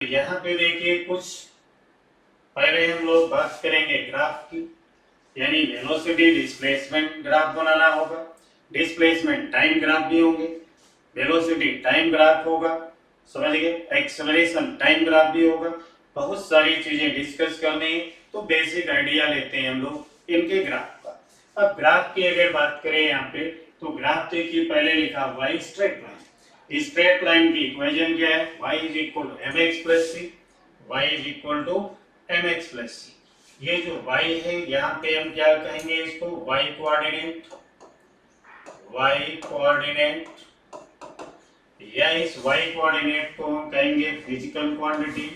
यहाँ पे देखिए कुछ पहले हम लोग बात करेंगे ग्राफ की, यानी वेलोसिटी डिस्प्लेसमेंट ग्राफ बनाना होगा। डिस्प्लेसमेंट टाइम ग्राफ भी होंगे, वेलोसिटी टाइम ग्राफ होगा, समझ गए, एक्सेलरेशन टाइम ग्राफ भी होगा। बहुत सारी चीजें डिस्कस करनी है, तो बेसिक आइडिया लेते हैं हम लोग इनके ग्राफ का। अब ग्राफ की अगर बात करें यहाँ पे, तो ग्राफ देखिए पहले लिखा हुआ है स्ट्रेट लाइन। स्ट्रेट लाइन की इक्वेशन क्या है? y is equal to M X plus C, y is equal to M X plus C. ये जो y है यहाँ पे हम क्या कहेंगे इसको? y कोऑर्डिनेट, y कोऑर्डिनेट, या इस y कोऑर्डिनेट को हम कहेंगे physical quantity,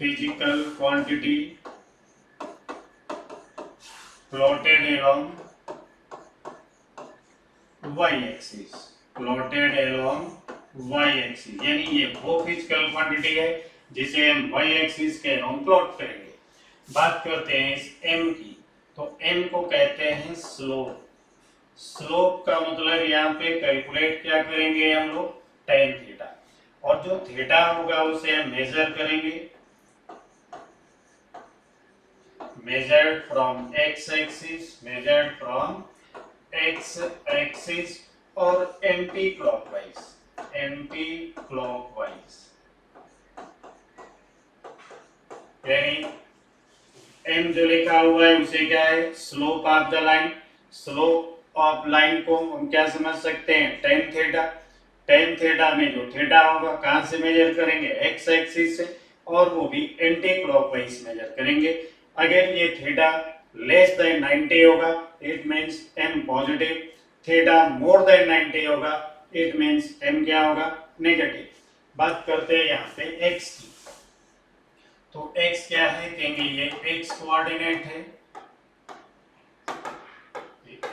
physical quantity plotted along y axis, plotted along y axis, यानी ये वो फिजिकल क्वांटिटी है जिसे हम y एक्सिस के अलोंग प्लॉट करेंगे। बात करते हैं इस m की, तो m को कहते हैं स्लोप। स्लोप का मतलब यहाँ पे कैलकुलेट क्या करेंगे हम लोग? tan थीटा, और जो थीटा होगा उसे हम मेजर करेंगे, measured from x axis, measured from x axis और एंटी क्लॉकवाइज, एंटी क्लॉकवाइज, यानी m जो लिखा हुआ है उसे क्या है? Slope of the line. Slope of line को हम क्या समझ सकते हैं? tan theta. tan थीटा में जो थीटा होगा कहां से मेजर करेंगे? x एक्सिस से, और वो भी एंटी क्लॉकवाइज मेजर करेंगे। अगर ये थीटा लेस देन 90 होगा it means m positive, theta more than 90 होगा इट मींस m क्या होगा? नेगेटिव। बात करते हैं यहाँ पे x की, तो x क्या है? कहेंगे ये x कोऑर्डिनेट है,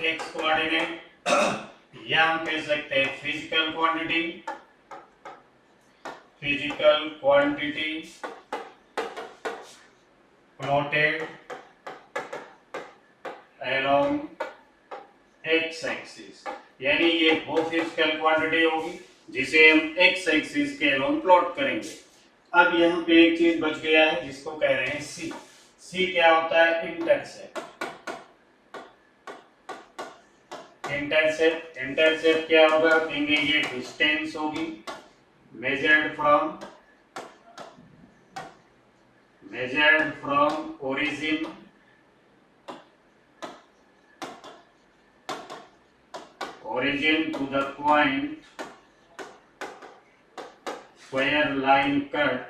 x कोऑर्डिनेट, या हम कह सकते हैं physical quantity, physical quantity plotted along x axis, यानी ये वो फिजिकल क्वांटिटी होगी जिसे हम x एक्सिस के अलोंग प्लॉट करेंगे। अब यहाँ पे एक चीज बच गया है जिसको कह रहे हैं c। c क्या होता है? इंटरसेप्ट। इंटरसेप्ट, इंटरसेप्ट क्या होगा? कहेंगे ये डिस्टेंस होगी measured from origin to the point where line cut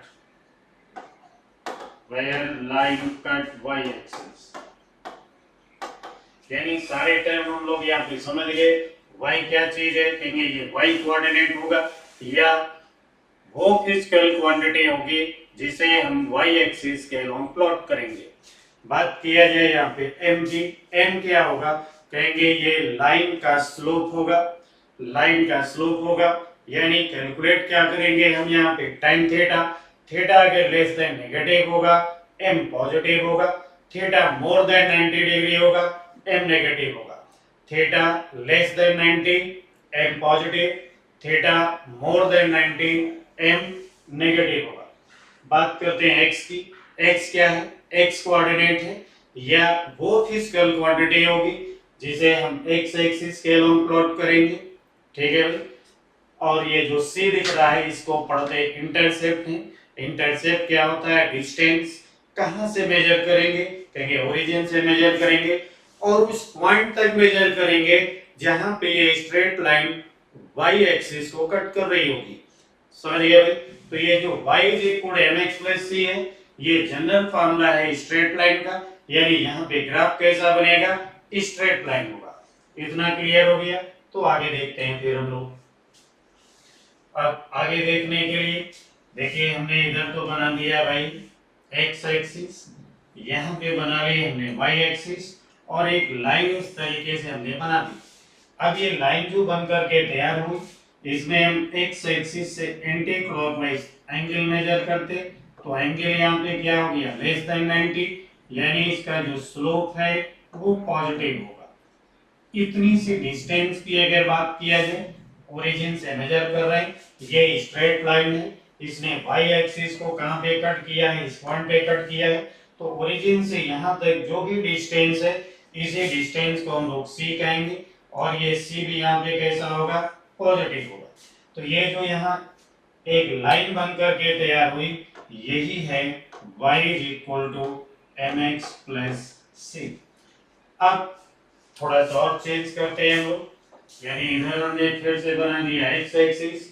y axis, यानी सारे टर्म हम लोग यहाँ पे समझ गए। y क्या चीज है? कहेंगे ये y कोऑर्डिनेट होगा, या वो फिजिकल क्वांटिटी होगी जिसे हम y एक्सिस के अलोंग प्लॉट करेंगे। बात किया जाए यहाँ पे m की, m क्या होगा? कहेंगे ये लाइन का स्लोप होगा, लाइन का स्लोप होगा, यानी कैलकुलेट क्या करेंगे हम यहाँ पे? tan theta. थीटा अगर लेस देन नेगेटिव होगा m पॉजिटिव होगा, थीटा मोर देन 90 डिग्री होगा m नेगेटिव होगा। Theta less than 90 m positive, theta more than 90 m negative होगा। बात करते हैं x की, x क्या है? x कोऑर्डिनेट है, या वो फिजिकल क्वांटिटी होगी जिसे हम x एक्सिस के अलोंग प्लॉट करेंगे, ठीक है भाई। और ये जो c दिख रहा है इसको पढ़ते इंटरसेप्ट है। इंटरसेप्ट क्या होता है? डिस्टेंस। कहां से मेजर करेंगे? कहेंगे ओरिजिन से मेजर करेंगे, और उस पॉइंट तक मेजर करेंगे जहां पे ये स्ट्रेट लाइन y एक्सिस को कट कर रही होगी, समझ गए भाई। तो ये जो y is equal to mx plus c है, ये जनरल फार्मूला है स्ट्रेट लाइन का, यानी यहाँ पे ग्राफ कैसा बनेगा? स्ट्रेट लाइन होगा। इतना क्लियर हो गया? तो आगे देखते हैं फिर हम लोग। अब आगे देखने के लिए देखिए हमने इधर तो बना दिया भाई x एक्सिस, यहाँ पे बना ली हमने y एक्सिस, और एक लाइन इस तरीके से हमने बना दी। अब ये लाइन जो बन करके तैयार हुई, इसमें हम x एक्सिस से एंटी क्लॉकवाइज एंगल मेजर करते, तो एंगल यहाँ पे क्या हो गया? लेस देन 90, यानी इसका जो स्लोप है वो पॉजिटिव होगा। इतनी सी डिस्टेंस की अगर बात किया जाए ओरिजिन से मेजर कर रहे हैं, ये स्ट्रेट लाइन है, इसने वाई एक्सिस को कहां पे कट किया है, इस पॉइंट पे कट किया है, तो ओरिजिन से यहां तक जो भी डिस्टेंस है इसी डिस्टेंस को हम लोग सी कहेंगे, और ये सी भी यहाँ पे कैसा होगा, पॉजिटिव होगा। तो ये जो यहाँ एक लाइन बनकर के तैयार हुई, यही है y is equal to M X plus C. अब थोड़ा सा और चेंज करते हैं हम लोग, यानी इधर हमने फिर से बना दिया x एक्सिस,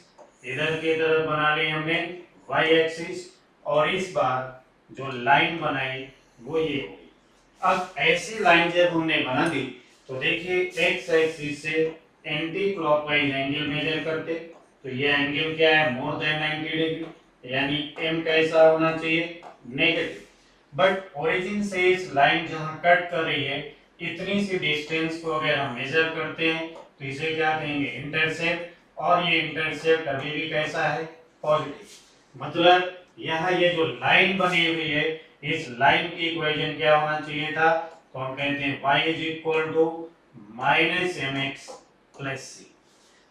इधर की तरफ बना ली हमने y एक्सिस, और इस बार जो लाइन बनाई वो ये होगी। अब ऐसी लाइन जब हमने बना दी तो देखिए x एक्सिस से एंटी क्लॉकवाइज एंगल मेजर करते, तो ये एंगल क्या है, मोर देन 90 डिग्री, यानी m कैसा होना चाहिए, नेगेटिव। बट ओरिजिन से इस लाइन जहां कट कर रही है, इतनी सी डिस्टेंस को अगर हम मेजर करते हैं तो इसे क्या कहेंगे, इंटरसेप्ट, और ये इंटरसेप्ट अभी भी कैसा है, पॉजिटिव। मतलब यहाँ ये जो लाइन बनी हुई है, इस लाइन की इक्वेशन क्या होना चाहिए था, तो हम कहते हैं y is equal to minus M X plus C,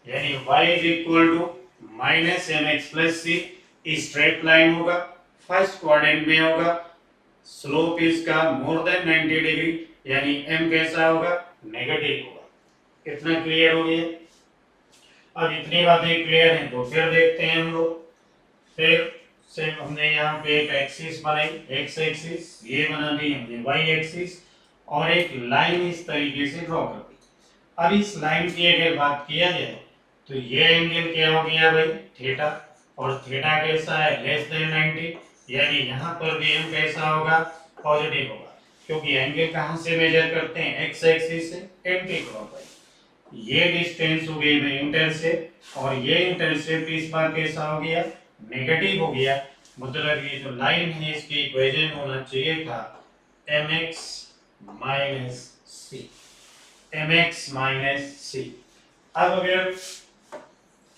यानी y is equal to minus M X plus C, straight line होगा, फर्स्ट क्वाड्रेंट में होगा, स्लोप इसका मोर देन 90 डिग्री, यानी m कैसा होगा, नेगेटिव होगा। कितना क्लियर हो गया? अब इतनी बातें क्लियर हैं तो फिर देखते हैं हम लोग, फिर से हमने यहाँ पे एक एक्सिस बनाई, x एक्सिस, ये बना दी हमने y एक्सिस, और एक लाइन इस तरीके से ड्रॉ कर दी। अब इस लाइन की अगर बात किया जाए तो ये एंगल क्या हो गया भाई, थीटा, और थीटा कैसा है, लेस देन 90, यानी यहाँ पर भी m कैसा होगा, पॉजिटिव होगा, क्योंकि एंगल कहाँ से मेजर करते हैं, x एक्सिस से एंटी क्लॉकवाइज। ये डिस्टेंस हो गई भाई इंटरसेप्ट, और ये इंटरसेप्ट इस बार कैसा हो गया, नेगेटिव हो गया। मतलब ये जो लाइन है इसकी इक्वेशन होना चाहिए था mx माइनस सी, mx माइनस सी। अब अगर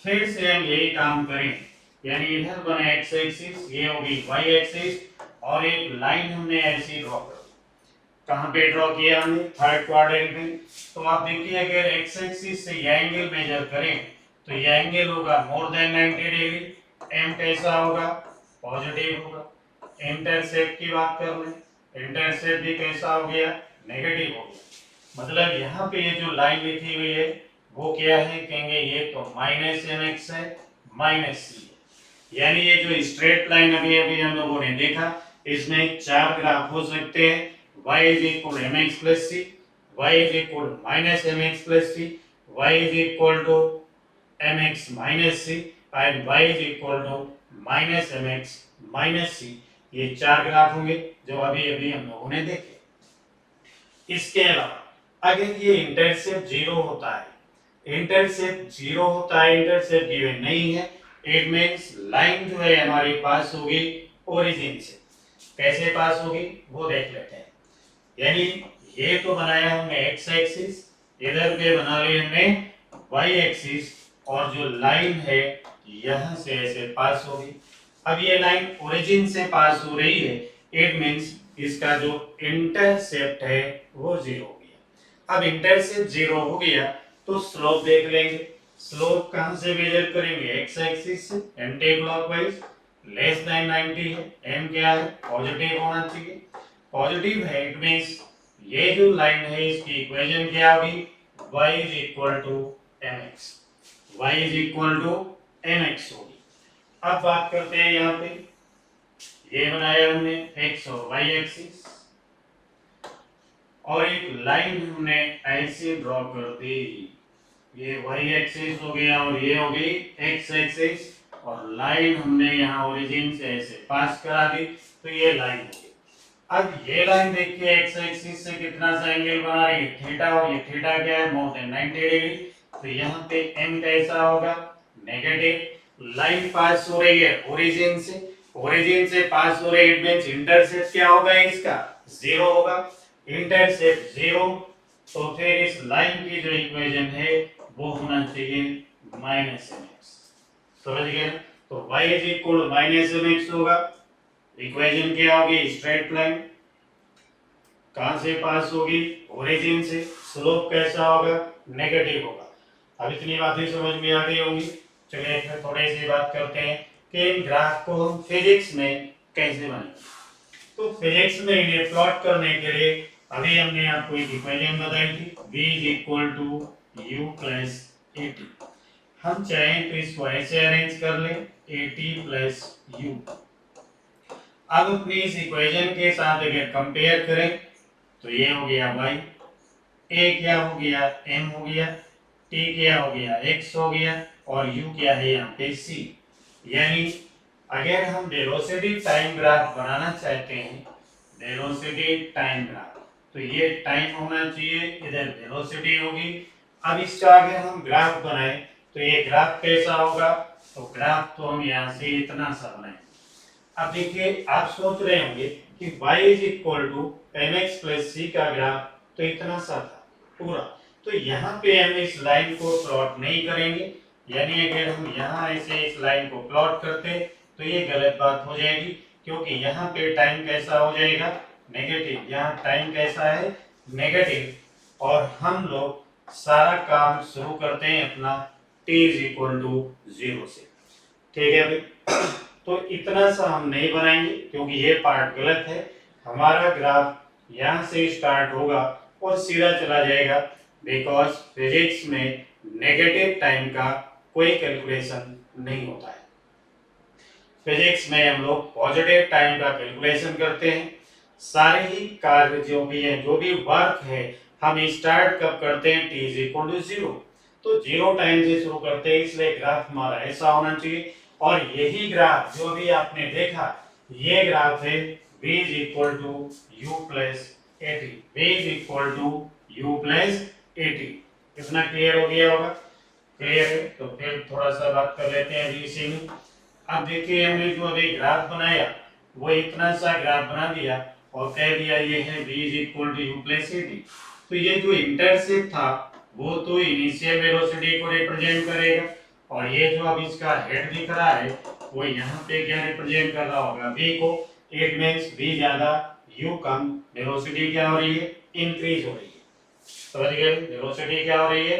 फिर से हम यही काम करें, यानी इधर बने x एक्सिस, ये होगी y एक्सिस, और एक लाइन हमने ऐसी ड्रॉ कर दी। कहां पे ड्रॉ किया हमने, थर्ड क्वाड्रेंट में। तो आप देखिए अगर x एक्सिस से ये एंगल मेजर करें तो ये एंगल होगा मोर देन 90 डिग्री, m कैसा होगा, पॉजिटिव होगा। इंटरसेप्ट की बात कर लें, इंटरसेप्ट भी कैसा हो गया, नेगेटिव हो गया। मतलब यहाँ पे ये जो लाइन लिखी हुई है वो क्या है, कहेंगे ये तो माइनस एम एक्स है, माइनस सी है। यानी ये जो स्ट्रेट लाइन अभी अभी हम लोगों ने देखा, इसमें चार ग्राफ हो सकते हैं, y is equal M X plus C, y is equal minus M X plus C, y is equal to M X minus C, and y is equal to minus M X minus C. ये चार graph होंगे जो अभी अभी हम लोगों ने देखे। इसके अलावा अगर ये इंटरसेप्ट जीरो होता है, इंटरसेप्ट जीरो होता है, इंटरसेप्ट गिवन नहीं है, इट मींस लाइन जो है हमारी पास होगी ओरिजिन से। कैसे पास होगी वो देख लेते हैं। यानी ये तो बनाया हमने x एक्सिस, इधर पे बना लिया हमने y एक्सिस, और जो लाइन है यहां से ऐसे पास होगी। अब ये लाइन ओरिजिन से पास हो रही है, इट मींस इसका जो इंटरसेप्ट है वो जीरो हो गया। अब इंटरसेप्ट जीरो हो गया तो स्लोप देख लेंगे। स्लोप कहां से मेजर करेंगे, x एक्सिस से, एंटी क्लॉकवाइज, लेस देन 90 है, m क्या है, पॉजिटिव होना चाहिए। पॉजिटिव है, इट मींस ये जो लाइन है इसकी इक्वेशन क्या होगी, y is equal to mx, y is equal to mx होगी। अब बात करते हैं यहाँ पे, ये बनाया हमने x और y एक्सिस, और एक लाइन हमने ऐसे ड्रॉ कर दी, ये y एक्सिस हो गया और ये हो गई x एक्सिस, और लाइन हमने यहाँ ओरिजिन से ऐसे पास करा दी, तो ये लाइन हो गई। अब ये लाइन देखिए x एक्सिस से कितना सा एंगल बना रही है, थीटा, और ये थीटा क्या है, मोर देन 90 डिग्री, तो यहाँ पे m कैसा होगा, नेगेटिव। लाइन पास हो रही है ओरिजिन से, ओरिजिन से पास हो रही है, इट मींस इंटरसेप्ट क्या होगा, इसका जीरो होगा। इंटरसेप्ट जीरो, तो फिर इस लाइन की जो इक्वेशन है वो होना चाहिए माइनस एम एक्स। समझ गए? तो y is equal minus M X होगा। इक्वेशन क्या होगी, स्ट्रेट लाइन कहां से पास होगी, ओरिजिन से, स्लोप कैसा होगा, नेगेटिव होगा। अब इतनी बातें समझ में आ गई होंगी। चलिए फिर थोड़ी सी बात करते हैं कि इन ग्राफ को हम फिजिक्स में कैसे बनाएंगे। तो फिजिक्स में इन्हें प्लॉट करने के लिए अभी हमने आपको एक इक्वेशन बताई थी, v is equal to U plus A T. हम चाहें तो इसको ऐसे अरेंज कर लें, ए टी प्लस यू। अब अपनी इस इक्वेशन के साथ अगर कंपेयर करें तो ये हो गया y, a क्या हो गया m हो गया, t क्या हो गया x हो गया और u क्या है यहाँ पे c। यानी अगर हम वेलोसिटी टाइम ग्राफ बनाना चाहते हैं, वेलोसिटी टाइम ग्राफ, तो ये टाइम होना चाहिए, इधर वेलोसिटी होगी। अब इसका अगर हम ग्राफ बनाए तो ये ग्राफ कैसा होगा, तो ग्राफ तो हम यहाँ से इतना सा बनाएंगे। अब देखिए आप सोच रहे होंगे कि y is equal to mx plus c का ग्राफ तो इतना सा था पूरा, तो यहाँ पे हम इस लाइन को प्लॉट नहीं करेंगे। यानी अगर हम यहाँ ऐसे इस लाइन को प्लॉट करते तो ये गलत बात हो जाएगी, क्योंकि यहाँ पे टाइम कैसा हो जाएगा नेगेटिव, यहाँ टाइम कैसा है नेगेटिव, और हम लोग सारा काम शुरू करते हैं अपना t इज इक्वल टू 0 से। ठीक है भाई, तो इतना सा हम नहीं बनाएंगे क्योंकि ये पार्ट गलत है। हमारा ग्राफ यहाँ से स्टार्ट होगा और सीधा चला जाएगा, बिकॉज फिजिक्स में नेगेटिव टाइम का कोई कैलकुलेशन नहीं होता है। फिजिक्स में हम लोग पॉजिटिव टाइम का कैलकुलेशन करते हैं। सारे ही कार्य जो भी है, जो भी वर्क है, हम स्टार्ट कब करते हैं, t इज इक्वल टू 0, तो 0 टाइम से शुरू करते हैं, इसलिए ग्राफ हमारा ऐसा होना चाहिए। और यही ग्राफ जो भी आपने देखा, ये ग्राफ है v is equal to U plus A T, v is equal to U plus A T. कितना क्लियर हो गया होगा? क्लियर है, तो फिर थोड़ा सा बात कर लेते हैं अभी इसी में। अब देखिए हमने जो अभी ग्राफ बनाया वो इतना सा ग्राफ बना दिया और कह दिया ये है v is equal to U plus A T. तो ये जो इंटरसेप्ट था वो तो इनिशियल वेलोसिटी को रिप्रेजेंट करेगा, और ये जो अब इसका हेड दिख रहा है वो यहाँ पे क्या रिप्रेजेंट कर रहा होगा, v को। इट मींस v ज्यादा u कम, वेलोसिटी क्या हो रही है, इंक्रीज हो रही है। समझ गए, वेलोसिटी क्या हो रही है,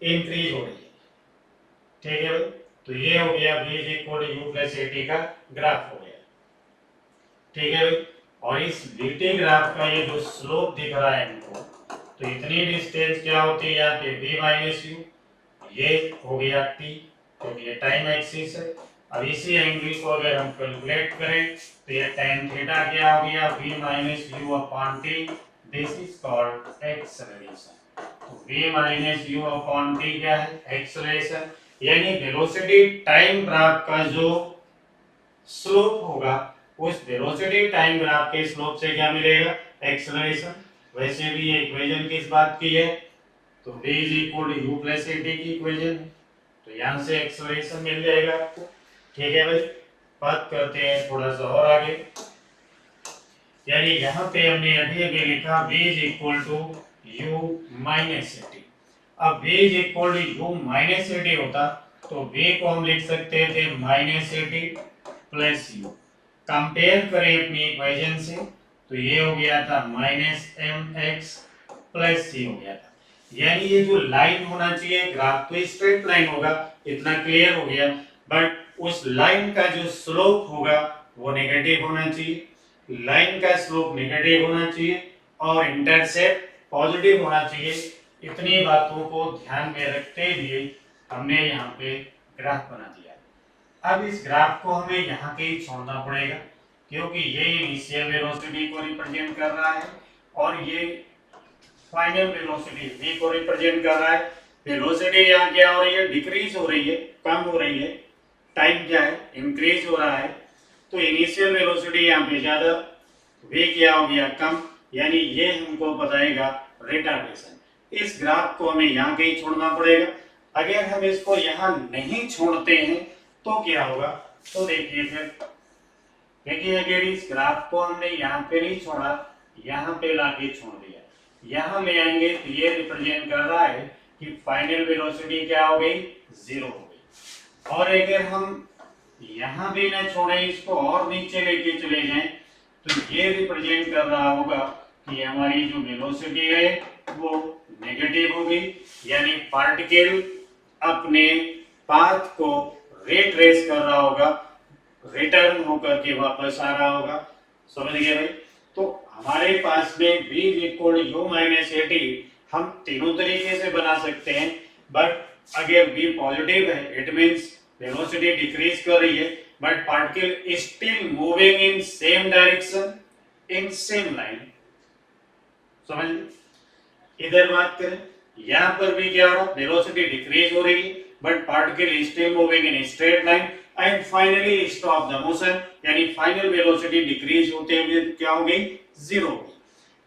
इंक्रीज हो रही है। ठीक है, तो ये हो गया v is equal to U plus A T का ग्राफ हो गया। ठीक है, और इस dt ग्राफ का ये जो स्लोप दिख रहा है हमको, तो इतनी डिस्टेंस क्या होती है यहाँ पे v माइनस यू, ये हो गया t, क्योंकि ये टाइम एक्सिस है। अब इसी एंगल को अगर हम कैलकुलेट करें तो ये tan थीटा क्या हो गया, v minus you upon t, this is called acceleration. तो v minus you upon t क्या है, एक्सेलरेशन। यानी वेलोसिटी टाइम ग्राफ का जो स्लोप होगा, उस वेलोसिटी टाइम ग्राफ के स्लोप से क्या मिलेगा, एक्सेलरेशन। वैसे भी ये इक्वेशन किस बात की है, तो v is equal to U plus A T की इक्वेशन है, तो यहाँ से एक्सेलरेशन मिल जाएगा आपको। ठीक है भाई, बात करते हैं थोड़ा सा और आगे। यानी यहाँ पे हमने अभी अभी लिखा v is equal to U minus A T. अब v is equal to U minus A T होता तो v को हम लिख सकते थे minus A T plus U. Compare करें अपनी इक्वेशन से तो ये हो गया था minus M X plus C हो गया था। यानी ये जो लाइन होना चाहिए ग्राफ तो स्ट्रेट लाइन होगा, इतना क्लियर हो गया, बट उस लाइन का जो स्लोप होगा वो नेगेटिव होना चाहिए, लाइन का स्लोप नेगेटिव होना चाहिए और इंटरसेप्ट पॉजिटिव होना चाहिए। इतनी बातों को ध्यान में रखते हुए हमने यहाँ पे ग्राफ बना दिया। अब इस ग्राफ को हमें यहाँ के ही छोड़ना पड़ेगा, क्योंकि ये इनिशियल वेलोसिटी को रिप्रेजेंट कर रहा है और ये फाइनल वेलोसिटी v को रिप्रेजेंट कर रहा है। वेलोसिटी यहाँ क्या हो रही है, डिक्रीज हो रही है, कम हो रही है। टाइम क्या है, इंक्रीज हो रहा है। तो इनिशियल वेलोसिटी यहाँ पे ज्यादा, v क्या हो गया कम, यानी ये हमको बताएगा रिटार्डेशन। इस ग्राफ को हमें यहाँ के ही छोड़ना पड़ेगा। अगर हम इसको यहाँ नहीं छोड़ते हैं तो क्या होगा, तो देखिए फिर देखिए अगर इस ग्राफ को हमने यहाँ पे नहीं छोड़ा, यहाँ पे लाके छोड़ दिया, यहाँ ले आएंगे तो ये रिप्रेजेंट कर रहा है कि फाइनल वेलोसिटी क्या हो गई, 0 हो गई। और अगर हम यहाँ भी ना छोड़े, इसको और नीचे लेके चले जाएं तो ये रिप्रेजेंट कर रहा होगा कि हमारी जो वेलोसिटी है वो नेगेटिव हो गई, यानी पार्टिकल अपने पाथ को रिट्रेस कर रहा होगा, रिटर्न होकर के वापस आ रहा होगा। समझ गए भाई? तो हमारे पास में v equal u minus A T हम तीनों तरीके से बना सकते हैं, बट अगर v पॉजिटिव है इट मींस वेलोसिटी डिक्रीज कर रही है, but particle still moving in same direction in same line. समझ ली? इधर बात करें, यहाँ पर भी क्या हो रहा है, वेलोसिटी डिक्रीज हो रही है but particle still moving in straight line and finally stop the motion, यानी फाइनल वेलोसिटी डिक्रीज होते हुए क्या हो गई, जीरो हो गई।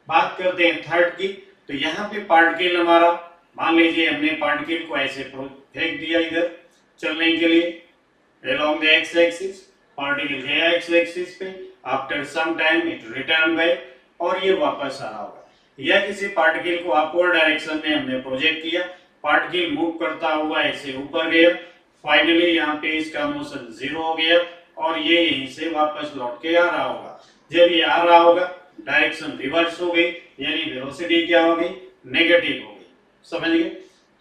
बात करते हैं थर्ड की, तो यहाँ पे पार्टिकल हमारा, मान लीजिए हमने पार्टिकल को ऐसे फेंक दिया इधर चलने के लिए along the x axis, particle गया x axis पे, after some time it return back और ये वापस आ रहा होगा। या किसी पार्टिकल को अपवर्ड डायरेक्शन में हमने प्रोजेक्ट किया, पार्टिकल मूव करता हुआ ऐसे ऊपर गया, फाइनली यहाँ पे इसका मोशन जीरो हो गया और ये यहीं से वापस लौट के आ रहा होगा। जब ये आ रहा होगा डायरेक्शन रिवर्स हो गई, यानी वेलोसिटी क्या हो गई, नेगेटिव हो गई। समझ गए?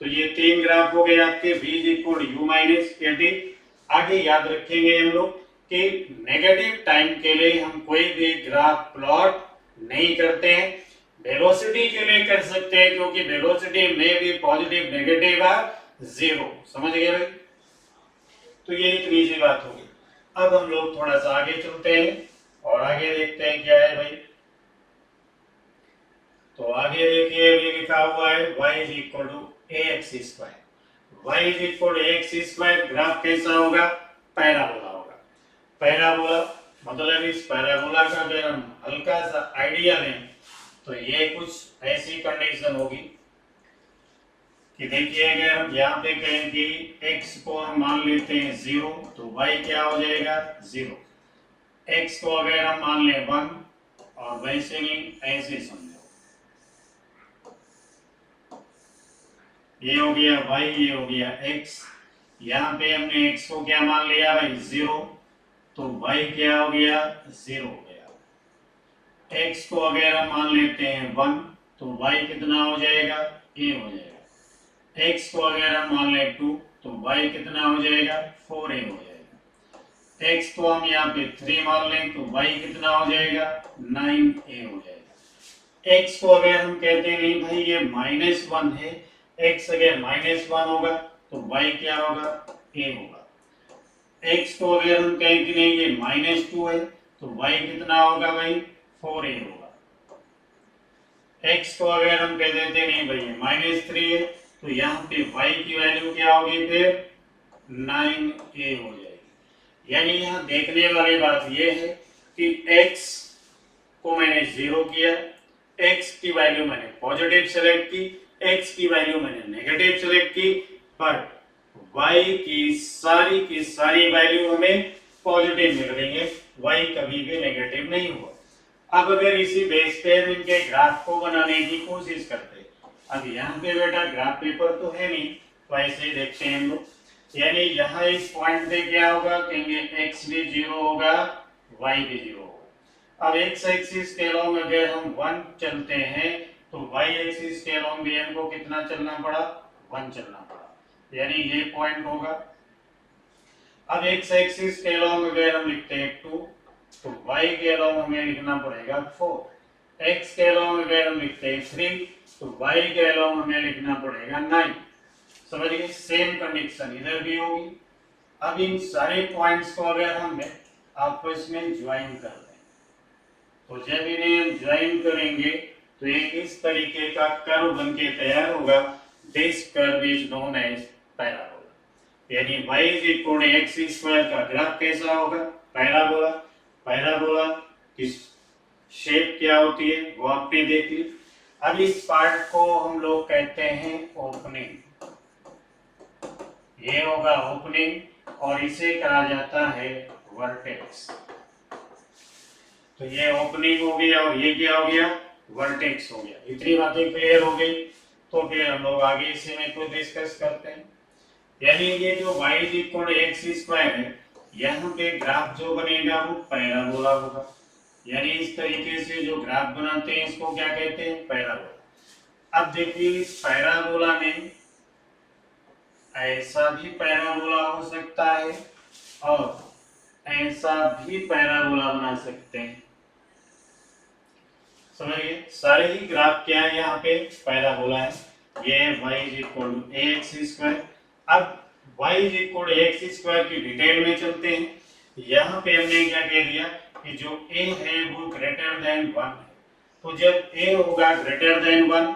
तो ये तीन ग्राफ हो गए आपके, v equal u minus A T. आगे याद रखेंगे हम लोग कि नेगेटिव टाइम के लिए हम कोई भी ग्राफ प्लॉट नहीं करते हैं, वेलोसिटी के लिए कर सकते हैं, क्योंकि वेलोसिटी में भी पॉजिटिव नेगेटिव है जीरो। समझ गए भाई? तो ये इतनी सी बात होगी। अब हम लोग थोड़ा सा आगे चलते हैं और आगे देखते हैं क्या है भाई। तो आगे देखिए ये लिखा हुआ है y is equal to ax square. y is equal to ax square graph कैसा होगा, पैराबोला होगा। पैराबोला मतलब इस पैराबोला का अगर हम हल्का सा आइडिया लें तो ये कुछ ऐसी कंडीशन होगी कि देखिए अगर हम यहाँ पे कहें कि x को हम मान लेते हैं 0 तो y क्या हो जाएगा, 0। x को अगर हम मान लें 1 और वैसे नहीं ऐसे समझो, ये हो गया y, ये हो गया x। यहाँ पे हमने x को क्या मान लिया भाई, 0, तो y क्या हो गया, 0 हो गया। x को अगर हम मान लेते हैं 1 तो y कितना हो जाएगा, a हो जाएगा। x को अगर हम मान लें 2 तो y कितना हो जाएगा, 4a हो जाएगा। x को हम यहाँ पे 3 मान लें तो y कितना हो जाएगा, 9a हो जाएगा। x को अगर हम कहते हैं नहीं भाई ये -1 है, x अगर -1 होगा तो y क्या होगा, a होगा। x को अगर हम कहें कि नहीं ये -2 है तो y कितना होगा भाई, 4a होगा। x को अगर हम कह देते नहीं भाई ये -3 है तो यहाँ पे y की वैल्यू क्या होगी, फिर 9a हो जाएगी। यानी यहाँ देखने वाली बात ये है कि x को मैंने 0 किया, x की वैल्यू मैंने पॉजिटिव सेलेक्ट की, x की वैल्यू मैंने नेगेटिव सेलेक्ट की, पर y की सारी वैल्यू हमें पॉजिटिव मिल रही है, y कभी भी नेगेटिव नहीं हुआ। अब अगर इसी बेस पे हम इनके ग्राफ को बनाने की कोशिश करते हैं, अब यहाँ पे बेटा ग्राफ पेपर तो है नहीं, तो ऐसे ही देखते हैं हम लोग। यानी यहाँ इस पॉइंट पे क्या होगा, कहेंगे x भी 0 होगा, y भी 0 होगा। अब x एक्सिस के अलोंग अगर हम 1 चलते हैं तो y एक्सिस के अलोंग भी हमको कितना चलना पड़ा, 1 चलना पड़ा, यानी ये पॉइंट होगा। अब x एक्सिस के अलोंग अगर हम लिखते हैं 2 तो y के अलोंग हमें लिखना पड़ेगा 4, x के अलोंग अगर हम लिखते हैं 3 तो y के अलोंग हमें लिखना पड़ेगा 9। समझ गए? सेम कंडीशन इधर भी होगी। अब इन सारे पॉइंट्स को अगर हम आपस में ज्वाइन कर दें तो जब इन्हें हम ज्वाइन करेंगे तो एक इस तरीके का कर्व बनके तैयार होगा। This curve is known as parabola. यानी y is equal to x square का ग्राफ कैसा होगा, पैराबोला। पैराबोला की शेप क्या होती है वो आपने देख ली। अब इस पार्ट को हम लोग कहते हैं ओपनिंग, ये होगा ओपनिंग और इसे कहा जाता है वर्टेक्स। तो ये ओपनिंग हो गया और ये क्या हो गया, वर्टेक्स हो गया। इतनी बातें क्लियर हो गई तो फिर हम लोग आगे इसी में कुछ डिस्कस करते हैं। यानी ये जो y इक्वल एक्स स्क्वायर है, यहाँ पे ग्राफ जो बनेगा वो पैराबोला होगा। यानी इस तरीके से जो ग्राफ बनाते हैं इसको क्या कहते हैं, पैराबोला। अब देखिए इस पैराबोला में ऐसा भी पैराबोला हो सकता है और ऐसा भी पैराबोला बना सकते हैं। समझिए सारे ही ग्राफ क्या है, यहाँ पे पैराबोला है। ये y is equal to A x square. अब y is equal to x square की डिटेल में चलते हैं। यहाँ पे हमने क्या कह दिया कि जो a है वो ग्रेटर देन 1 है। तो जब a होगा ग्रेटर देन 1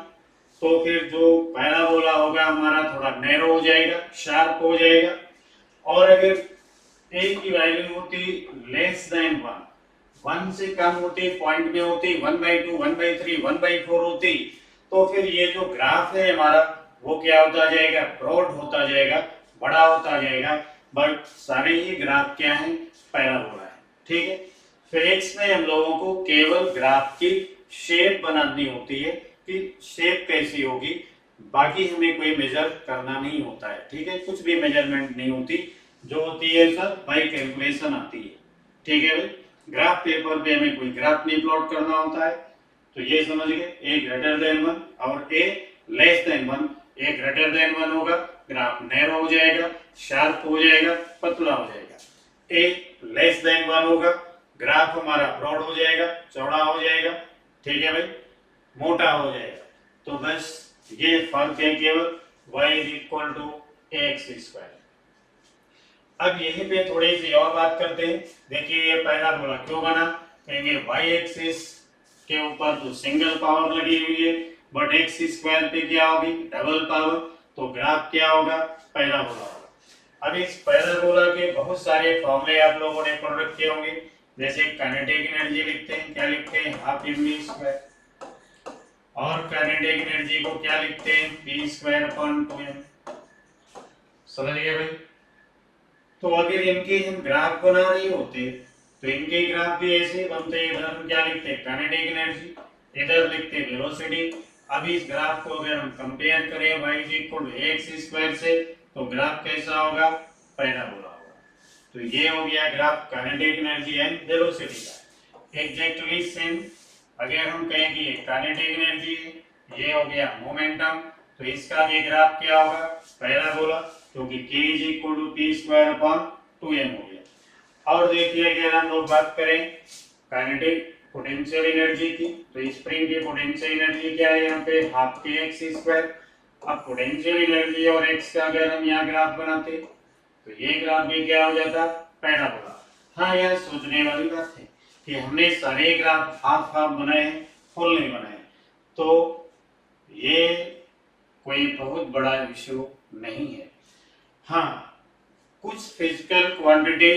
तो फिर जो पैराबोला होगा हमारा थोड़ा नैरो हो जाएगा, शार्प हो जाएगा। और अगर a की वैल्यू होती लेस देन 1 से कम होती, पॉइंट में होती 1/2, 1/3, 1/4 होती, तो फिर ये जो ग्राफ है हमारा वो क्या होता जाएगा, ब्रॉड होता जाएगा, बड़ा होता जाएगा। बट सारे ही ग्राफ क्या है, पैराबोला है। ठीक है, फिजिक्स में हम लोगों को केवल ग्राफ की शेप बनानी होती है कि शेप कैसी होगी, बाकी हमें कोई मेजर करना नहीं होता है। ठीक है, कुछ भी मेजरमेंट नहीं होती, जो होती है सब बाई कैलकुलेशन आती है। ठीक है भाई, ग्राफ पेपर पे हमें कोई ग्राफ नहीं प्लॉट करना होता है। तो ये समझ गए, ए ग्रेटर देन 1 और ए लेस देन 1। ए ग्रेटर देन 1 होगा, ग्राफ नैरो हो जाएगा, शार्प हो जाएगा, पतला हो जाएगा। ए लेस देन 1 होगा, ग्राफ हमारा ब्रॉड हो जाएगा, चौड़ा हो जाएगा। ठीक है भाई, मोटा हो जाएगा। तो बस ये फर्क है केवल, y is equal to x square. अब यहीं पे थोड़ी सी और बात करते हैं। देखिए ये पैराबोला क्यों बना, कहेंगे y एक्सिस के ऊपर तो सिंगल पावर लगी हुई है, बट एक्स स्क्वायर पे क्या होगी, डबल पावर। तो ग्राफ क्या होगा, पैराबोला होगा। अब इस पैराबोला के बहुत सारे फॉर्मूले आप लोगों ने पढ़ रखे होंगे। जैसे काइनेटिक एनर्जी लिखते हैं, क्या लिखते हैं, हाफ mv स्क्वायर। और काइनेटिक एनर्जी को क्या लिखते हैं, p स्क्वायर अपॉन 2m। समझ गए भाई। तो अगर इनके हम ग्राफ बना रहे होते तो इनके ग्राफ भी ऐसे बनते। इधर हम क्या लिखते हैं, काइनेटिक एनर्जी, इधर लिखते हैं वेलोसिटी। अब इस ग्राफ को अगर हम कंपेयर करें y is equal to x square से, तो ग्राफ कैसा होगा, पैराबोला होगा। तो ये हो गया graph kinetic energy and velocity का। एग्जैक्टली सेम अगर हम कहें कि ये काइनेटिक एनर्जी है, ये हो गया मोमेंटम, तो इसका भी ग्राफ क्या होगा, पैराबोला, क्योंकि k is equal to P square upon 2m हो गया। और देखिए अगर हम लोग बात करें काइनेटिक पोटेंशियल एनर्जी की, तो स्प्रिंग की पोटेंशियल एनर्जी क्या है यहाँ पे, हाफ के एक्स स्क्वायर। अब पोटेंशियल एनर्जी और x का अगर हम यहाँ ग्राफ बनाते तो ये ग्राफ भी क्या हो जाता, पैराबोला। हाँ, यह सोचने वाली बात है कि हमने सारे ग्राफ हाफ हाफ बनाए हैं, फुल नहीं बनाए। तो ये कोई बहुत बड़ा इश्यू नहीं है। हाँ, कुछ फिजिकल क्वांटिटी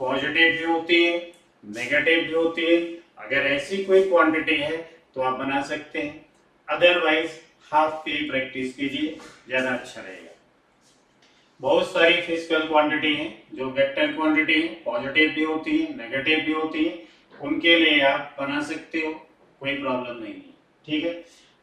पॉजिटिव भी होती है, नेगेटिव भी होती है। अगर ऐसी कोई क्वांटिटी है तो आप बना सकते हैं, अदरवाइज हाफ की प्रैक्टिस कीजिए, ज्यादा अच्छा रहेगा। बहुत सारी फिजिकल क्वांटिटी हैं जो वेक्टर क्वांटिटी है, पॉजिटिव भी होती है, नेगेटिव भी होती है, उनके लिए आप बना सकते हो, कोई प्रॉब्लम नहीं है। ठीक है,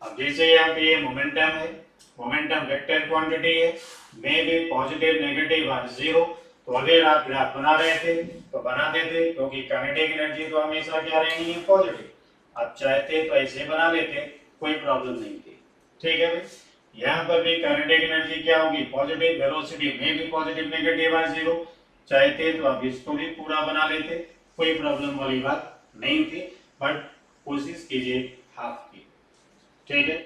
अब जैसे यहाँ पे ये मोमेंटम है, मोमेंटम वेक्टर क्वांटिटी है, में भी पॉजिटिव नेगेटिव आर जीरो। तो अगर आप ग्राफ बना रहे थे तो बना देते, क्योंकि काइनेटिक एनर्जी तो हमेशा क्या रहेगी, पॉजिटिव। आप चाहते तो ऐसे बना लेते, कोई प्रॉब्लम नहीं थी। ठीक है भाई, यहाँ पर भी काइनेटिक एनर्जी क्या होगी, पॉजिटिव, वेलोसिटी में भी पॉजिटिव नेगेटिव आर जीरो। चाहते तो आप इसको भी पूरा बना लेते, कोई प्रॉब्लम वाली बात नहीं थी, बट कोशिश कीजिए हाफ की। ठीक है,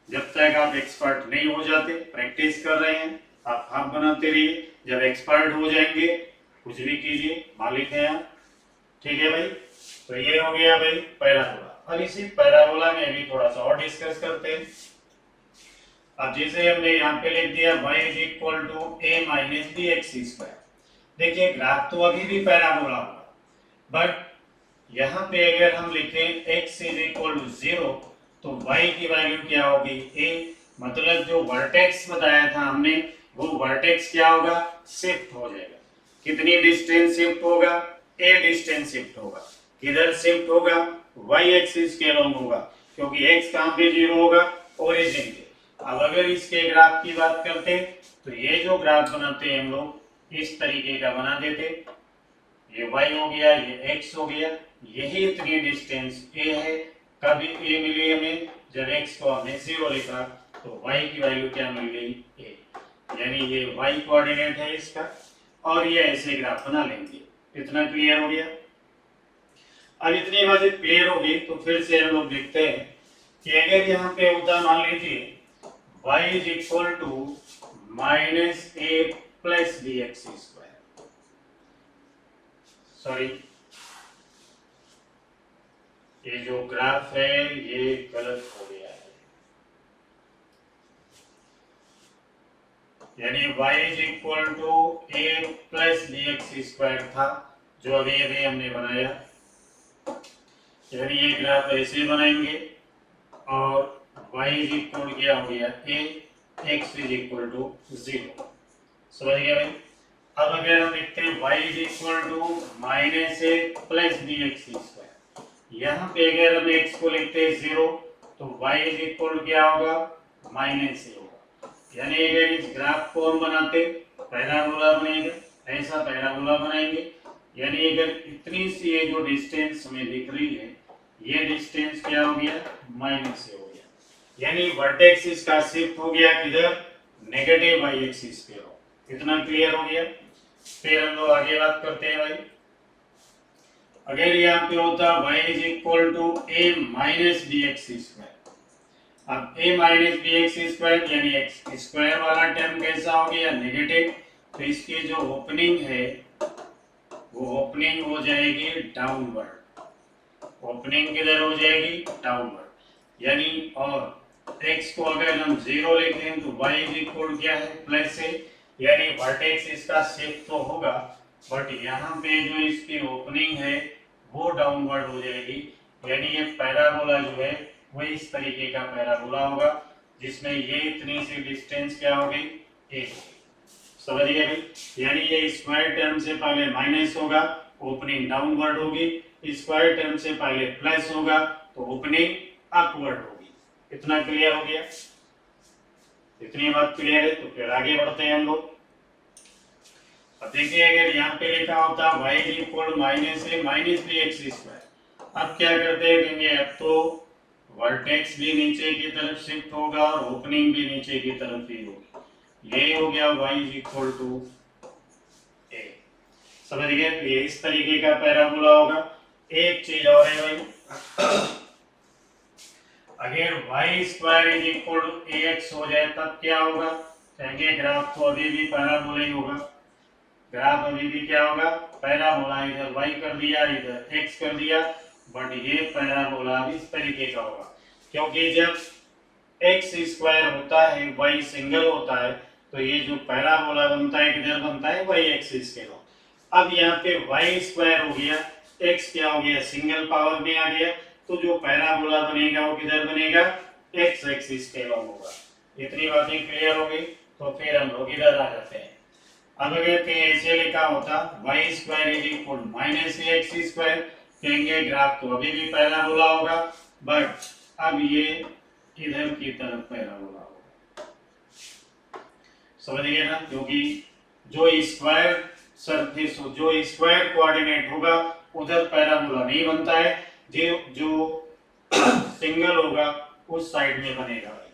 जब तक आप एक्सपर्ट नहीं हो जाते, प्रैक्टिस कर रहे हैं, आप हाफ बनाते रहिए। जब एक्सपर्ट हो जाएंगे कुछ भी कीजिए, मालिक है आप। ठीक है भाई, तो ये हो गया भाई पैराबोला। और इसी पैराबोला में भी थोड़ा सा और डिस्कस करते हैं। अब जैसे हमने यहाँ पे लिख दिया y is equal to a minus B x square. देखिए ग्राफ तो अभी भी पैराबोला होगा, बट यहाँ पे अगर हम लिखें x इज इक्वल टू 0 तो y की वैल्यू क्या होगी, a। मतलब जो वर्टेक्स बताया था हमने, वो वर्टेक्स क्या होगा, शिफ्ट हो जाएगा। कितनी डिस्टेंस शिफ्ट होगा, a डिस्टेंस शिफ्ट होगा। किधर शिफ्ट होगा, y एक्सिस के अलोंग होगा, क्योंकि x कहाँ पे 0 होगा, ओरिजिन पे। अब अगर इसके ग्राफ की बात करते तो ये जो ग्राफ बनाते हैं हम लोग इस तरीके का बना देते। ये y हो गया, ये x हो गया, यही इतनी डिस्टेंस a है। कभी a मिली हमें जब x को हमने 0 लिखा, तो y की वैल्यू क्या मिल गई, a। यानी ये y कोऑर्डिनेट है इसका, और ये ऐसे ग्राफ बना लेंगे। इतना क्लियर हो गया। अब इतनी बात क्लियर होगी तो फिर से हम लोग देखते हैं कि अगर यहाँ पे होता मान लीजिए y is equal to minus a plus b x square, sorry ये जो ग्राफ है ये गलत हो गया है, यानी y is equal to a plus b x square था जो अभी अभी हमने बनाया, यानी ये ग्राफ ऐसे बनाएंगे और y इज इक्वल क्या हो गया a, x is equal to 0। समझ गया भाई। अब अगर हम लिखते हैं y is equal to minus a plus b x square, यहाँ पे अगर हम x को लिखते हैं 0 तो y इज इक्वल क्या होगा माइनस ए होगा। यानी अगर इस ग्राफ को हम बनाते पैराबोला बनेगा, ऐसा पैराबोला बनाएंगे, यानी अगर इतनी सी ये जो डिस्टेंस हमें दिख रही है ये डिस्टेंस क्या हो गया माइनस से हो गया, यानी वर्टेक्स इसका शिफ्ट हो गया किधर नेगेटिव y एक्सिस पे हो। इतना क्लियर हो गया। फिर हम लोग आगे बात करते हैं भाई। अगर यहाँ पे होता y is equal to a minus B x square, अब a minus B x square यानी एक्स स्क्वायर वाला टर्म कैसा हो गया नेगेटिव, तो इसकी जो ओपनिंग है वो ओपनिंग हो जाएगी डाउनवर्ड, ओपनिंग किधर हो जाएगी डाउनवर्ड, यानी और x को अगर हम 0 लिखें तो y इज इक्वल क्या है प्लस से, यानी वर्टेक्स इसका शिफ्ट तो होगा बट यहाँ पे जो इसकी ओपनिंग है वो डाउनवर्ड हो जाएगी, यानी ये पैराबोला जो है वो इस तरीके का पैराबोला होगा जिसमें ये इतनी सी डिस्टेंस क्या होगी एक होगी। समझ गए भाई। यानी ये स्क्वायर टर्म से पहले माइनस होगा, ओपनिंग डाउनवर्ड होगी, स्क्वायर टर्म से पहले प्लस होगा तो ओपनिंग अपवर्ड होगी। इतना क्लियर हो गया। इतनी बात क्लियर है तो फिर आगे बढ़ते हैं हम लोग। अब देखिए अगर यहाँ पे लिखा होता y इक्वल माइनस ए माइनस बी एक्स स्क्वायर, अब क्या करते हैं कहेंगे अब तो वर्टेक्स भी नीचे की तरफ शिफ्ट होगा और ओपनिंग भी नीचे की तरफ ही होगी, ये हो गया y इक्वल टू ए। समझ गए। ये इस तरीके का पैराबोला होगा। एक चीज और है भाई, अगर y square is equal to ax हो जाए तब क्या होगा, कहेंगे ग्राफ तो अभी भी पैराबोला ही होगा, ग्राफ अभी भी क्या होगा पैराबोला, इधर y कर दिया इधर x कर दिया, बट ये पैराबोला इस तरीके का होगा क्योंकि जब x स्क्वायर होता है y सिंगल होता है तो ये जो पैराबोला बनता है किधर बनता है y एक्सिस के लो। अब यहाँ पे y स्क्वायर हो गया, x क्या हो गया सिंगल पावर में आ गया, तो जो पैराबोला बनेगा वो किधर बनेगा x एक्सिस के लॉन्ग होगा। इतनी बातें क्लियर हो गई तो फिर हम लोग इधर आ जाते हैं। अब अगर कहीं ऐसे लिखा होता y square is equal minus A x square, कहेंगे ग्राफ तो अभी भी पैराबोला होगा बट अब ये इधर की तरफ पैराबोला होगा। समझ गए ना, क्योंकि जो स्क्वायर सरफेस जो स्क्वायर कोऑर्डिनेट होगा उधर पैराबोला नहीं बनता है, जो सिंगल होगा उस साइड में बनेगा भाई।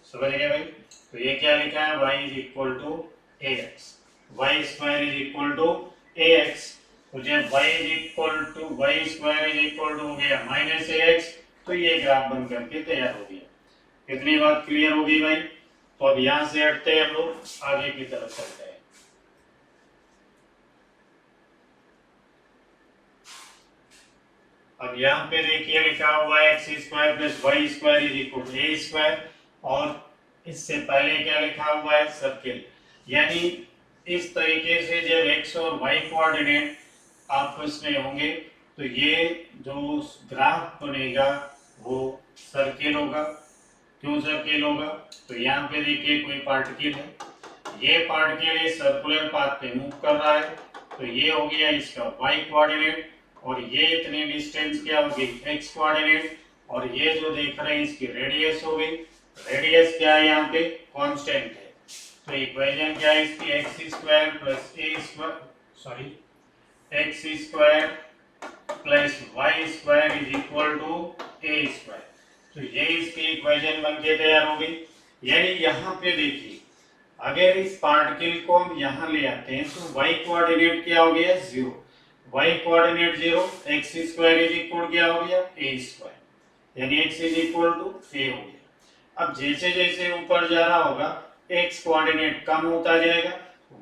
समझ गए भाई। तो ये क्या लिखा है y is equal to ax, y square is equal to ax, तो जब y is equal to y square is equal to हो गया माइनस ax तो ये ग्राफ बन करके तैयार हो गया। इतनी बात क्लियर हो गई भाई। तो अब यहाँ से हटते हैं हम लोग आगे की तरफ चलते हैं। अब यहाँ पे देखिए लिखा हुआ है x square plus y square is equal to a square, और इससे पहले क्या लिखा हुआ है सर्किल, यानी इस तरीके से जब एक्स और वाई कोऑर्डिनेट आपस में होंगे तो ये जो ग्राफ बनेगा वो सर्किल होगा। क्यों सर्किल होगा, तो यहाँ पे देखिए कोई पार्टिकल है, ये पार्टिकल इस सर्कुलर पाथ पे मूव कर रहा है, तो ये हो गया इसका वाई कोऑर्डिनेट, और ये इतनी डिस्टेंस क्या होगी एक्स कोऑर्डिनेट, और ये जो देख रहे हैं इसकी रेडियस हो गई। रेडियस क्या है यहाँ पे कांस्टेंट है, तो इक्वेशन क्या है इसकी x square plus a square sorry x square plus y square is equal to a square. तो ये इसकी इक्वेशन बन के तैयार हो गई। यानी यहाँ पे देखिए अगर इस पार्टिकल को हम यहाँ ले आते हैं तो y कोऑर्डिनेट क्या हो गया 0, y coordinate 0, x square is equal क्या हो गया a स्क्वायर, यानी x is equal to a हो गया। अब जैसे जैसे ऊपर जा रहा होगा x कोऑर्डिनेट कम होता जाएगा,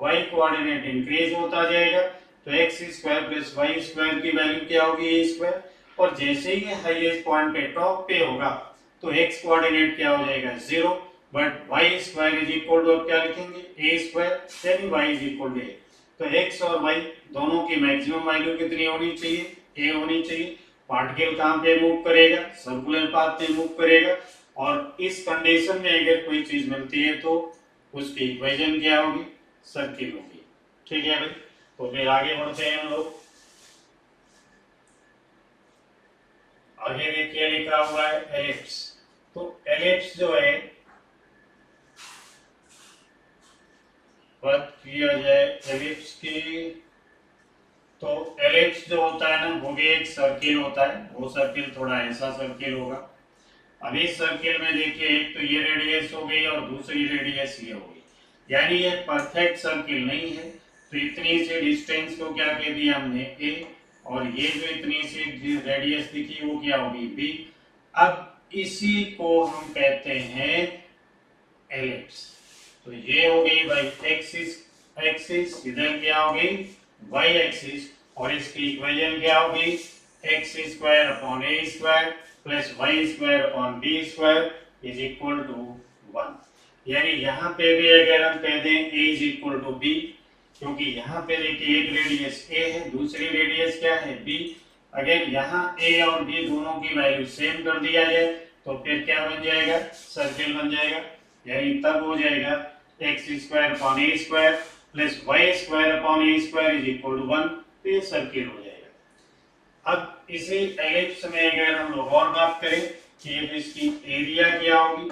y कोऑर्डिनेट इंक्रीज होता जाएगा, तो x square plus y square की वैल्यू क्या होगी a स्क्वायर, और जैसे ही हाईएस्ट पॉइंट पे टॉप पे होगा तो x कोऑर्डिनेट क्या हो जाएगा 0, but y square is equal to, अब क्या लिखेंगे a स्क्वायर, यानी y is equal to a। तो x और y दोनों की मैक्सिमम वैल्यू कितनी होनी चाहिए, a होनी चाहिए। पार्टिकल कहाँ पे मूव करेगा, सर्कुलर पाथ पे मूव करेगा, और इस कंडीशन में अगर कोई चीज मिलती है तो उसकी इक्वेशन क्या होगी, सर्किल होगी। ठीक है भाई, तो फिर आगे बढ़ते हैं हम लोग। आगे देखिए लिखा हुआ है एलिप्स। तो एलिप्स जो है, बात किया जाए एलिप्स की, तो एलिप्स जो होता है ना वो भी एक सर्किल होता है। वो सर्किल थोड़ा ऐसा सर्किल होगा। अब इस सर्किल में देखिए एक तो ये रेडियस हो गई और दूसरी रेडियस ये हो गई, यानी ये परफेक्ट सर्किल नहीं है। तो इतनी सी डिस्टेंस को क्या कह दिया हमने a, और ये जो इतनी सी रेडियस दिखी वो क्या होगी b। अब इसी को हम कहते हैं एलिप्स। तो ये हो गई भाई एक्सिस, इधर क्या हो गई y एक्सिस, और इसकी इक्वेशन क्या होगी x square upon a square plus y square upon b square is equal to 1। यानी यहाँ पे भी अगर हम कह दें a is equal to b, क्योंकि यहाँ पे देखिए एक रेडियस a है, दूसरी रेडियस क्या है b। अगर यहाँ a और b दोनों की वैल्यू सेम कर दिया जाए तो फिर क्या बन जाएगा, सर्किल बन जाएगा। यानी तब हो जाएगा x square upon A square plus y square upon A square is equal to 1, तो ये सर्किल हो जाएगा। अब इसी एलिप्स में अगर हम लोग और बात करें कि इसकी एरिया क्या होगी,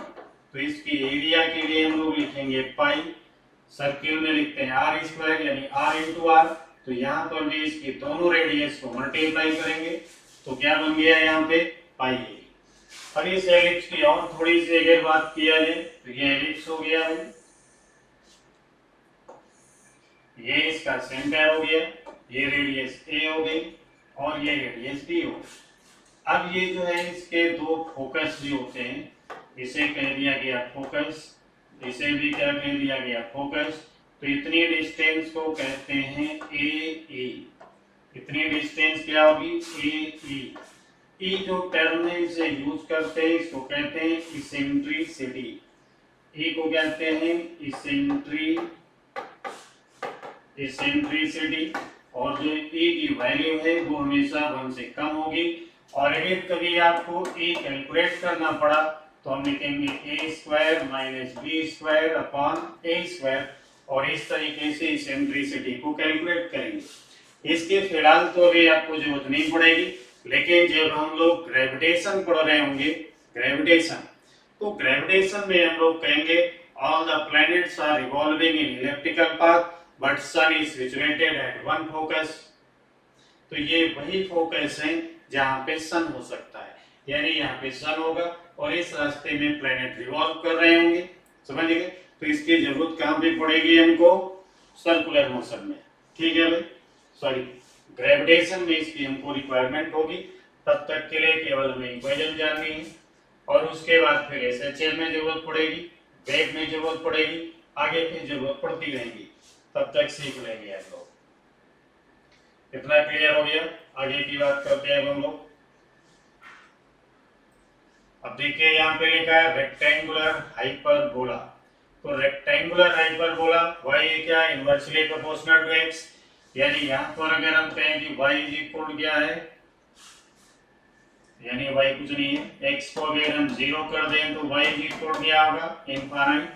तो इसकी एरिया के लिए हम लोग लिखेंगे पाई, सर्किल में लिखते हैं आर स्क्वायर यानी आर इंटू आर। तो यहाँ पर भी इसकी दोनों रेडियस को मल्टीप्लाई करेंगे तो क्या बन गया यहाँ पे पाई। अब इस एलिप्स की और थोड़ी सी अगर बात किया जाए तो ये एलिप्स हो गया है, ये इसका सेंटर हो गया, ये रेडियस a हो गई और ये रेडियस b हो गई। अब ये जो है इसके दो फोकस भी होते हैं, इसे कह दिया गया फोकस, इसे भी क्या कह दिया गया फोकस। तो इतनी डिस्टेंस को कहते हैं ए, इतनी डिस्टेंस क्या होगी ए। ई जो टर्म है इसे यूज करते हैं, इसको कहते हैं इसेंट्रिसिटी। ई को कहते हैं इसेंट्रिसिटी, और जो ई की वैल्यू है वो हमेशा 1 से कम होगी। और अगर कभी आपको ई कैलकुलेट करना पड़ा तो हम लिखेंगे A square minus B square upon A square, और इस तरीके से इसेंट्रिसिटी को कैलकुलेट करेंगे। इसके फिलहाल तो अभी आपको जरूरत नहीं पड़ेगी, लेकिन जब हम लोग ग्रेविटेशन पढ़ रहे होंगे, ग्रेविटेशन, तो ग्रेविटेशन में हम लोग कहेंगे all the planets are revolving in electrical path but sun is situated at one focus. तो ये वही फोकस है जहाँ पे सन हो सकता है, यानी यहाँ पे सन होगा और इस रास्ते में प्लैनेट रिवॉल्व कर रहे होंगे, समझ गए। तो इसकी जरूरत कहाँ पे पड़ेगी हमको, सर्कुलर मोशन में। ठीक है भाई, सॉरी ग्रेविटेशन में इसकी हमको रिक्वायरमेंट होगी। तब तक के लिए केवल हमें इक्वेशन जाननी है, और उसके बाद फिर एसएचएल में जरूरत पड़ेगी, वेग में जरूरत पड़ेगी, आगे फिर जरूरत पड़ती रहेगी, तब तक सीख लेंगे आप लोग। इतना क्लियर हो गया, आगे की बात करते हैं हम लोग। अब देखिए यहाँ पे लिखा है रेक्टेंगुलर हाइपरबोला। तो रेक्टेंगुलर हाइपरबोला y क्या है, इनवर्सली प्रोपोर्शनल टू x। यानी यहाँ पर अगर हम कहें कि y इज इक्वल क्या है, यानी y कुछ नहीं है, x को अगर हम 0 कर दें तो y इज इक्वल क्या होगा इनफाइनाइट,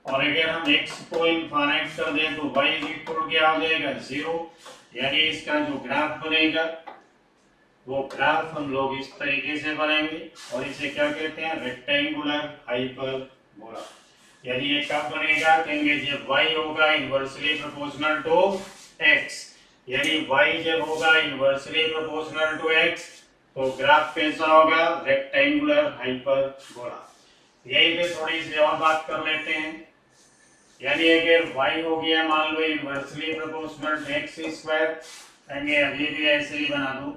और अगर हम x को इनफाइनाइट कर दें तो y इज इक्वल क्या हो जाएगा 0। यानी इसका जो ग्राफ बनेगा वो ग्राफ हम लोग इस तरीके से बनाएंगे, और इसे क्या कहते हैं, रेक्टेंगुलर हाइपरबोला। यानी ये कब बनेगा, कहेंगे जब y होगा इनवर्सली प्रोपोर्शनल टू x। यानी y जब होगा इनवर्सली प्रोपोर्शनल टू x तो ग्राफ कैसा होगा, रेक्टेंगुलर हाइपरबोला। यही पे थोड़ी सी और बात कर लेते हैं। यानी अगर y हो गया मान लो inversely proportional to x square, कहेंगे अभी भी ऐसे ही बना दो,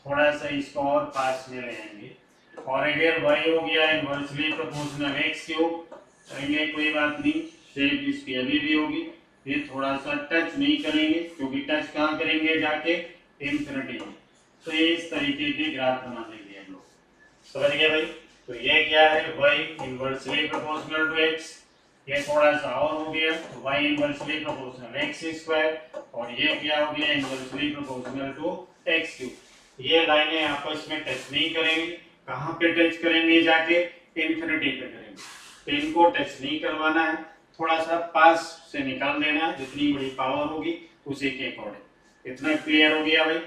थोड़ा सा इसको और पास में ले आएंगे। और अगर y हो गया इनवर्सली प्रोपोर्शनल एक्स क्यूब, कहेंगे कोई बात नहीं, शेप इसकी अभी भी होगी, ये थोड़ा सा टच नहीं करेंगे क्योंकि टच कहाँ करेंगे जाके, इंफिनिटी में। तो ये इस तरीके के ग्राफ बना देंगे हम लोग, समझ गए भाई। तो ये क्या है, y inversely proportional to x, ये थोड़ा सा और हो गया तो y inversely proportional x square, और ये क्या हो गया inversely proportional to x cube. ये लाइनें आपस में टच नहीं करेंगी, कहाँ पे टच करेंगे जाके, इंफिनिटी पे करेंगे। तो इनको टच नहीं करवाना है, थोड़ा सा पास से निकाल देना है, जितनी बड़ी पावर होगी उसी के अकॉर्डिंग। इतना क्लियर हो गया भाई।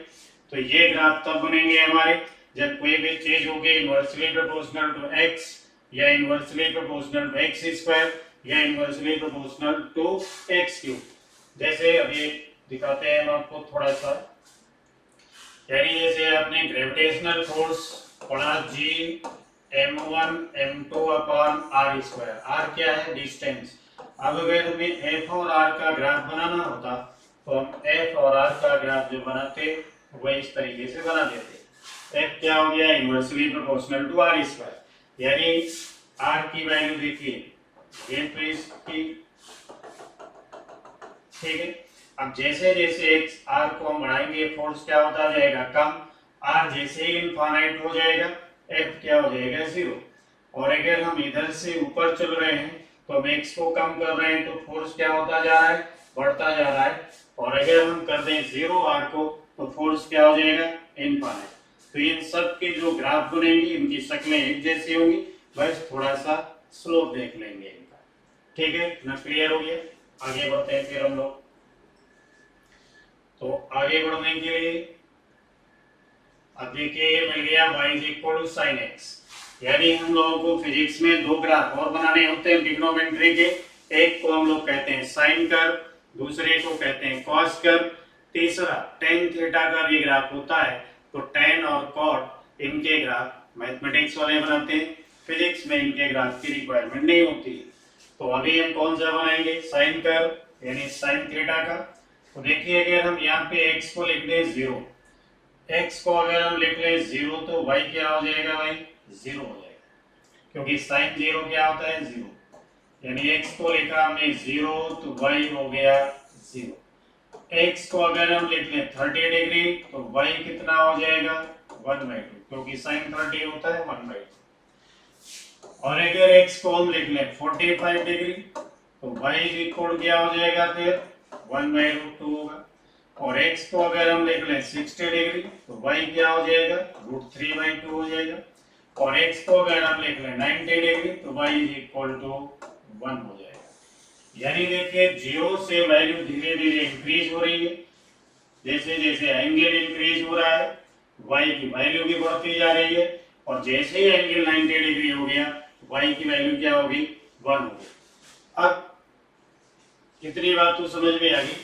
तो ये ग्राफ तब बनेंगे हमारे जब कोई भी चीज होगी इनवर्सली प्रोपोर्शनल टू x या inversely proportional to x square या inversely proportional to x cube. जैसे अभी दिखाते हैं हम आपको थोड़ा सा, यानी जैसे आपने ग्रेविटेशनल फोर्स पढ़ा G m1 m2 upon r square. r क्या है, डिस्टेंस। अब अगर हमें f और r का ग्राफ बनाना होता तो हम f और r का ग्राफ जो बनाते वो इस तरीके से बना देते। f क्या हो गया inversely proportional to r square, यानी r की वैल्यू देखिए, ये तो इसकी, ठीक है। अब जैसे जैसे x r को हम बढ़ाएंगे फोर्स क्या होता जाएगा, कम। r जैसे ही इनफाइनाइट हो जाएगा f क्या हो जाएगा, जीरो। और अगर हम इधर से ऊपर चल रहे हैं तो हम x को कम कर रहे हैं तो फोर्स क्या होता जा रहा है, बढ़ता जा रहा है। और अगर हम कर दें जीरो r को तो फोर्स क्या हो जाएगा, इनफाइनाइट। तो इन सब के जो ग्राफ बनेंगी इनकी शक्लें एक जैसी होंगी, बस थोड़ा सा स्लोप देख लेंगे इनका, ठीक है ना। क्लियर हो गया, आगे बढ़ते हैं फिर हम लोग। तो आगे बढ़ने के लिए अब देखिए ये मिल गया y is equal to sine x, यानी हम लोगों को फिजिक्स में दो ग्राफ और बनाने होते हैं ट्रिग्नोमेट्री के। एक को हम लोग कहते हैं साइन कर्व, दूसरे को कहते हैं कॉस कर्व, तीसरा टेन थीटा का भी ग्राफ होता है। तो टेन और कॉट इनके ग्राफ मैथमेटिक्स वाले बनाते हैं, फिजिक्स में इनके ग्राफ की रिक्वायरमेंट नहीं होती। तो अभी हम कौन सा बनाएंगे, साइन कर्व यानी साइन थीटा का। तो देखिए अगर हम यहाँ पे x को लिख दें जीरो, x को अगर हम लिख लें जीरो तो y क्या हो जाएगा, भाई जीरो हो जाएगा, क्योंकि साइन जीरो क्या होता है, जीरो। यानी x को लिखा हमने जीरो तो y हो गया जीरो। x को अगर हम लिख लें 30 डिग्री तो y कितना हो जाएगा, 1/2, क्योंकि साइन 30 होता है 1/2। और अगर x को हम लिख लें 45 डिग्री तो y इज इक्वल क्या हो जाएगा, फिर 1/√2 होगा। और x को अगर हम लिख लें 60 डिग्री तो y क्या हो जाएगा, √3/2 हो जाएगा। और x को अगर हम लिख लें 90 डिग्री तो y इज इक्वल टू 1 हो जाएगा। यानी देखिए जीरो से वैल्यू धीरे धीरे इंक्रीज हो रही है, जैसे जैसे एंगल इंक्रीज हो रहा है y की वैल्यू भी बढ़ती जा रही है, और जैसे ही एंगल 90 डिग्री हो गया y की वैल्यू क्या होगी, 1 होगी। अब कितनी बात तो समझ में आ गई।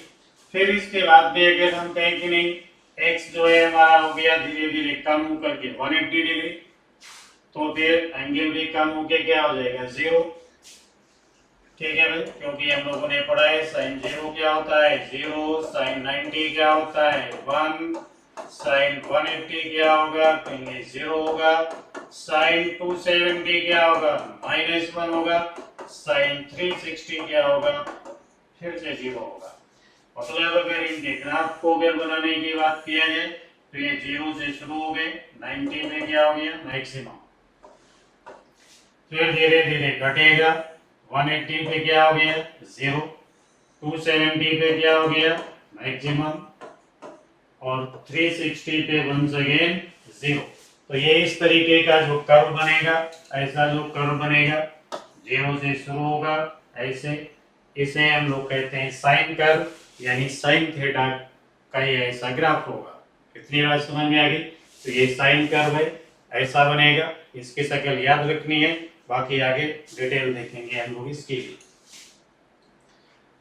फिर इसके बाद में अगर हम कहें कि नहीं x जो है हमारा हो गया धीरे धीरे कम होकर के 180 डिग्री, तो फिर एंगल भी कम होकर क्या हो जाएगा, जीरो, ठीक है भाई। क्योंकि हम लोगों ने पढ़ा है साइन जीरो क्या होता है, जीरो, साइन 90 क्या होता है, 1, साइन 180 क्या होगा, कहेंगे जीरो होगा, साइन 270 क्या होगा, -1 होगा, साइन 360 क्या होगा, फिर से जीरो होगा। मतलब अगर इनके ग्राफ को अगर बनाने की बात किया जाए तो ये जीरो से शुरू हो गए, 90 में क्या हो गया, मैक्सिमम, फिर धीरे धीरे घटेगा, 180 पे क्या हो गया, जीरो, 270 पे क्या हो गया, मैक्सिमम, और 360 पे वंस अगेन जीरो। तो ये इस तरीके का जो कर्व बनेगा, ऐसा जो कर्व बनेगा जीरो से शुरू होगा ऐसे, इसे हम लोग कहते हैं साइन कर्व, यानी साइन थीटा का ये ऐसा ग्राफ होगा। इतनी बात समझ में आ गई। तो ये साइन कर्व है, ऐसा बनेगा, इसकी शक्ल याद रखनी है, बाकी आगे डिटेल देखेंगे हम लोग इसकी।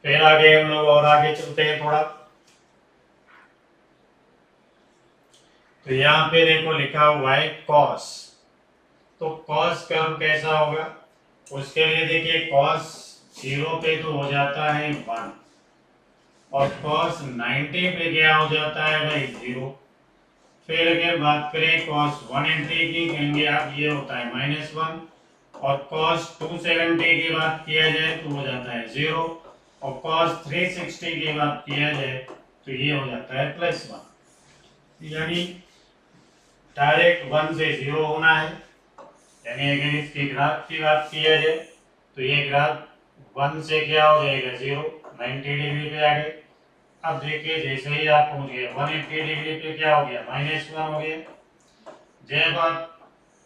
फिर आगे हम लोग और आगे चलते हैं थोड़ा। तो यहाँ पे देखो लिखा हुआ है कॉस, तो कॉस कर्व कैसा होगा, उसके लिए देखिए कॉस 0 पे तो हो जाता है 1 और cos 90 पे क्या हो जाता है भाई 0। फिर अगर बात करें cos 180 की कहेंगे आप ये होता है -1 और cos 270 की बात किया जाए तो हो जाता है 0 और cos 360 की बात किया जाए तो ये हो जाता है +1। यानी डायरेक्ट 1 से 0 होना है। यानी अगर इसके ग्राफ की बात किया जाए तो ये ग्राफ 1 से क्या हो जाएगा 0, 90 डिग्री पे आ गए। अब देखिए जैसे ही आप पहुंच गए 180 डिग्री पे क्या हो गया -1 हो गया। जब आप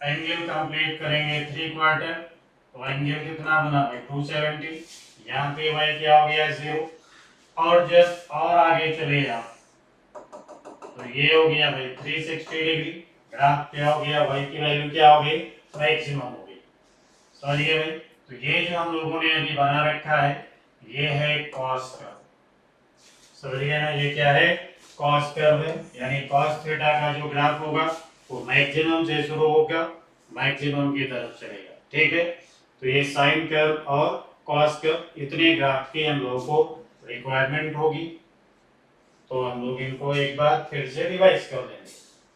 एंगल कंप्लीट करेंगे 3/4 तो एंगल कितना बना भाई 270। यहाँ पे भाई क्या हो गया 0 और जब और आगे चले जाओ तो ये हो गया भाई 360 डिग्री। ग्राफ क्या हो गया y की वैल्यू क्या हो गई मैक्सिमम हो गई। समझ गए भाई। तो ये जो हम लोगों ने अभी बना रखा है ये है cos कर्व। समझ गए ना, ये क्या है cos कर्व है। यानी cos थीटा का जो ग्राफ होगा वो मैक्सिमम से शुरू होगा मैक्सिमम की तरफ चलेगा। ठीक है, तो ये साइन कर्व और cos कर्व इतने ग्राफ की हम लोगों को रिक्वायरमेंट होगी। तो हम लोग इनको एक बार फिर से रिवाइज कर लेंगे।